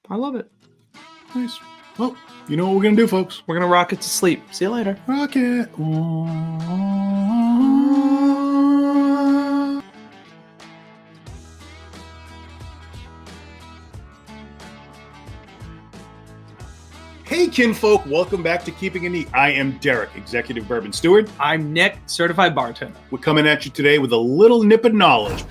I love it. Nice. Well, you know what we're going to do, folks. We're going to rock it to sleep. See you later. Rock it. Hey, kinfolk. Welcome back to Keeping It Neat. I am Derek, Executive Bourbon Steward. I'm Nick, Certified Bartender. We're coming at you today with a little nip of knowledge.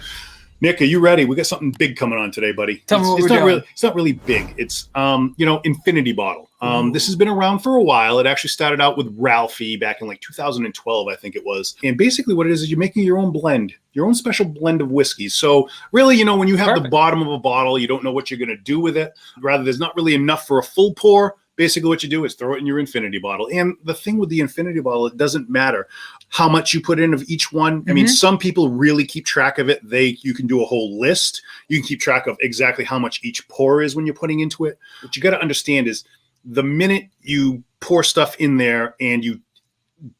Nick, are you ready? We got something big coming on today, buddy. Tell me what we're doing. It's not really big. It's, infinity bottle. This has been around for a while. It actually started out with Ralphie back in like 2012, I think it was. And basically what it is you're making your own blend, your own special blend of whiskeys. So really, when you have the bottom of a bottle, you don't know what you're going to do with it. Rather, there's not really enough for a full pour. Basically what you do is throw it in your infinity bottle. And the thing with the infinity bottle, it doesn't matter how much you put in of each one. I mean, some people really keep track of it. You can do a whole list. You can keep track of exactly how much each pour is when you're putting into it. What you got to understand is the minute you pour stuff in there and you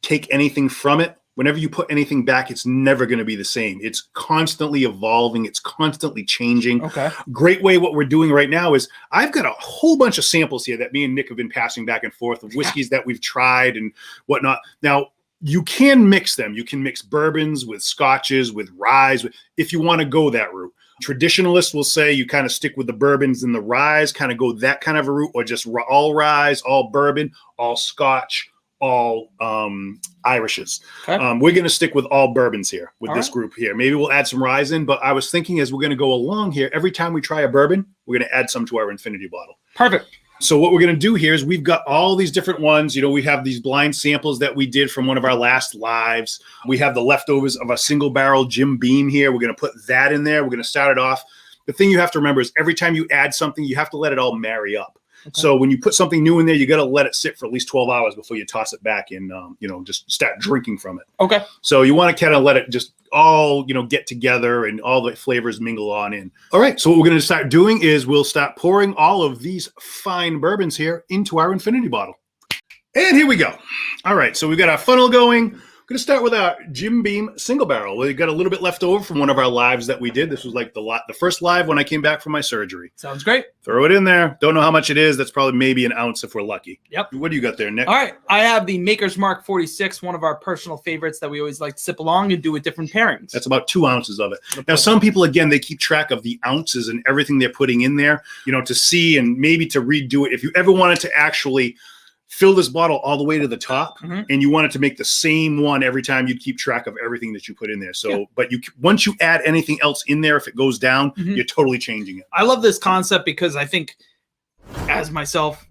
take anything from it, whenever you put anything back, it's never going to be the same. It's constantly evolving. It's constantly changing. Okay. Great way what we're doing right now is I've got a whole bunch of samples here that me and Nick have been passing back and forth of whiskeys that we've tried and whatnot. Now, you can mix them. You can mix bourbons with scotches, with rye, if you want to go that route. Traditionalists will say you kind of stick with the bourbons and the rye, kind of go that kind of a route, or just all rye, all bourbon, all scotch, all Irishes. Okay. We're going to stick with all bourbons here with this group here. Maybe we'll add some rye in, but I was thinking as we're going to go along here, every time we try a bourbon, we're going to add some to our infinity bottle. Perfect. So what we're going to do here is we've got all these different ones. We have these blind samples that we did from one of our last lives. We have the leftovers of a single barrel Jim Beam here. We're going to put that in there. We're going to start it off. The thing you have to remember is every time you add something, you have to let it all marry up. Okay. So when you put something new in there, you got to let it sit for at least 12 hours before you toss it back and, just start drinking from it. Okay. So you want to kind of let it just all, get together and all the flavors mingle on in. All right. So what we're going to start doing is we'll start pouring all of these fine bourbons here into our infinity bottle. And here we go. All right. So we've got our funnel going. We're going to start with our Jim Beam single barrel. We've got a little bit left over from one of our lives that we did. This was like the first live when I came back from my surgery. Sounds great. Throw it in there. Don't know how much it is. That's probably maybe an ounce if we're lucky. Yep. What do you got there, Nick? All right. I have the Maker's Mark 46, one of our personal favorites that we always like to sip along and do with different pairings. That's about 2 ounces of it. Now, some people, again, they keep track of the ounces and everything they're putting in there, to see and maybe to redo it. If you ever wanted to actually fill this bottle all the way to the top and you wanted to make the same one every time, you'd keep track of everything that you put in there. So, but once you add anything else in there, if it goes down, you're totally changing it. I love this concept because I think as myself,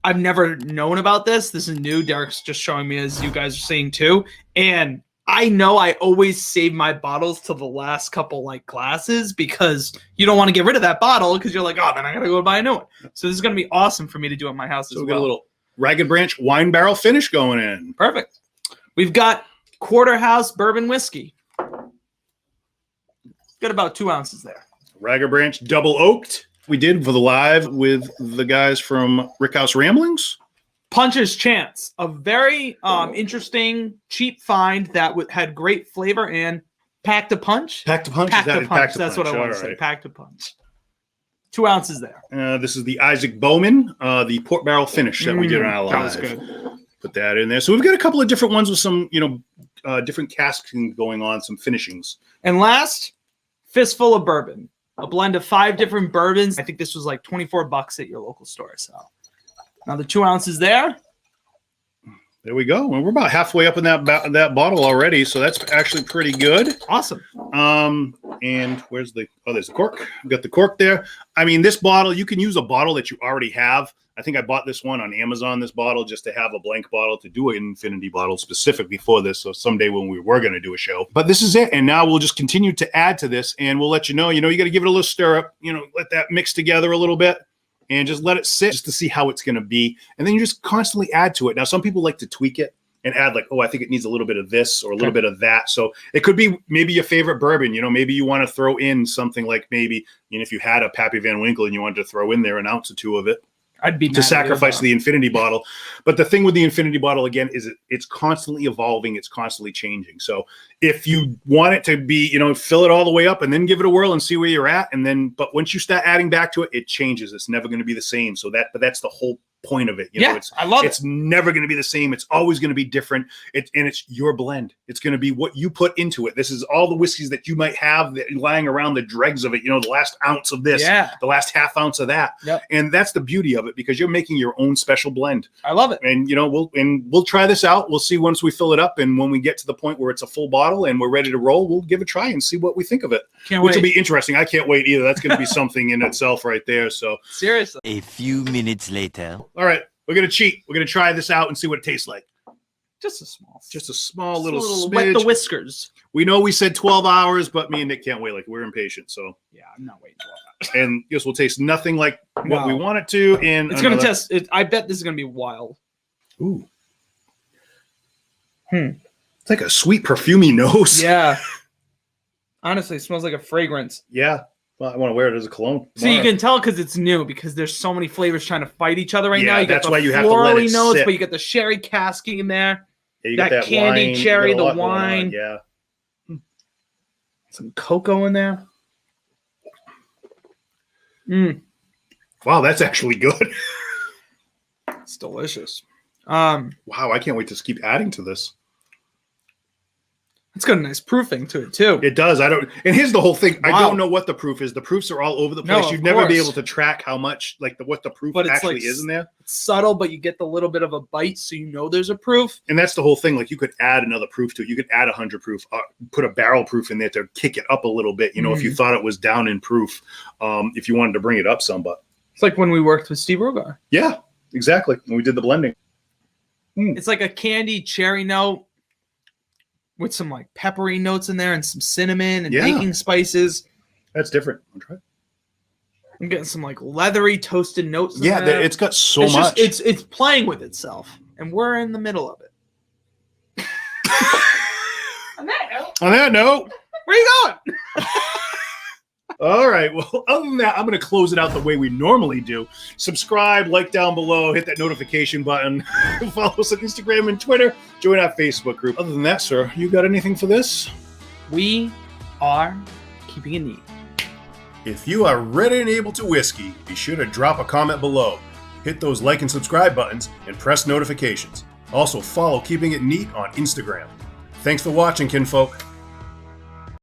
I've never known about this. This is new. Derek's just showing me as you guys are seeing too. And I know I always save my bottles to the last couple glasses because you don't want to get rid of that bottle because you're like, oh, then I got to go buy a new one. So this is going to be awesome for me to do at my house as well. Got a little Ragged Branch wine barrel finish going in. Perfect. We've got Quarter House bourbon whiskey. Got about 2 ounces there. Ragged Branch double oaked. We did for the live with the guys from Rickhouse Ramblings. Puncher's Chance, a very interesting, cheap find that had great flavor and packed a punch. Packed a punch. That's what I want to say. Packed a punch. 2 ounces there. This is the Isaac Bowman, the port barrel finish that we did on our live. That was good. Put that in there. So we've got a couple of different ones with some, different casking going on, some finishings. And last, Fistful of Bourbon, a blend of 5 different bourbons. I think this was like $24 at your local store. So now the 2 ounces there. There we go. And we're about halfway up in that bottle already, so that's actually pretty good. Awesome. And there's the cork. We've got the cork there. I mean, this bottle, you can use a bottle that you already have. I think I bought this one on Amazon, this bottle, just to have a blank bottle to do an infinity bottle specifically for this. So someday when we were going to do a show. But this is it. And now we'll just continue to add to this, and we'll let you know, you got to give it a little stir up, let that mix together a little bit. And just let it sit just to see how it's going to be. And then you just constantly add to it. Now, some people like to tweak it and add I think it needs a little bit of this or a little bit of that. So it could be maybe your favorite bourbon. Maybe you want to throw in something like maybe, if you had a Pappy Van Winkle and you wanted to throw in there an ounce or two of it. I'd be to mad at you, sacrifice though. the infinity bottle. But the thing with the infinity bottle, again, is it's constantly evolving. It's constantly changing. So if you want it to be, fill it all the way up and then give it a whirl and see where you're at. But once you start adding back to it, it changes. It's never going to be the same. But that's the whole point of it. I love it. It's never going to be the same. It's always going to be different. It's your blend. It's going to be what you put into it. This is all the whiskeys that you might have that lying around, the dregs of it, the last ounce of this, the last half ounce of that. Yep. And that's the beauty of it, because you're making your own special blend. I love it. And we'll try this out. We'll see once we fill it up, and when we get to the point where it's a full bottle and we're ready to roll, we'll give it a try and see what we think of it. Which will be interesting. I can't wait either. That's going to be something in itself right there. So seriously. A few minutes later. All right. We're going to cheat. We're going to try this out and see what it tastes like. Just a small little wet smidge. the whiskers. We know we said 12 hours, but me and Nick can't wait. Like, we're impatient. So yeah, I'm not waiting 12 hours. And this will taste nothing like what we want it to. And it's going to test it. I bet this is going to be wild. Ooh. It's like a sweet, perfumey nose. Yeah. Honestly, it smells like a fragrance. Yeah. Well, I want to wear it as a cologne. So you can tell because it's new, because there's so many flavors trying to fight each other right now. You that's got the why you have to let it notes, sit. but you got the sherry casking in there. Yeah, you that got candy, wine, cherry, you got a the lot going on. wine. Yeah. Some cocoa in there. Wow, that's actually good. It's delicious. Wow, I can't wait to keep adding to this. It's got a nice proofing to it too. It does. And here's the whole thing. Wow. I don't know what the proof is. The proofs are all over the place. No, You'd of never be course. able to track how much, what the proof But it's actually like is in there. It's subtle, but you get the little bit of a bite, so you know there's a proof. And that's the whole thing. Like, you could add another proof to it. You could add 100 proof, put a barrel proof in there to kick it up a little bit. If you thought it was down in proof, if you wanted to bring it up some. But it's like when we worked with Steve Rogar. Yeah, exactly. When we did the blending. It's like a candy cherry note with some like peppery notes in there and some cinnamon and baking spices. That's different. I'll try it. I'm getting some like leathery toasted notes. In Yeah, there. it's got so It's much. just, it's playing with itself, and we're in the middle of it. On that note, where are you going? All right. Well, other than that, I'm going to close it out the way we normally do. Subscribe, like down below, hit that notification button, follow us on Instagram and Twitter, join our Facebook group. Other than that, sir, you got anything for this? We are keeping it neat. If you are ready and able to whiskey, be sure to drop a comment below. Hit those like and subscribe buttons and press notifications. Also, follow Keeping It Neat on Instagram. Thanks for watching, kinfolk.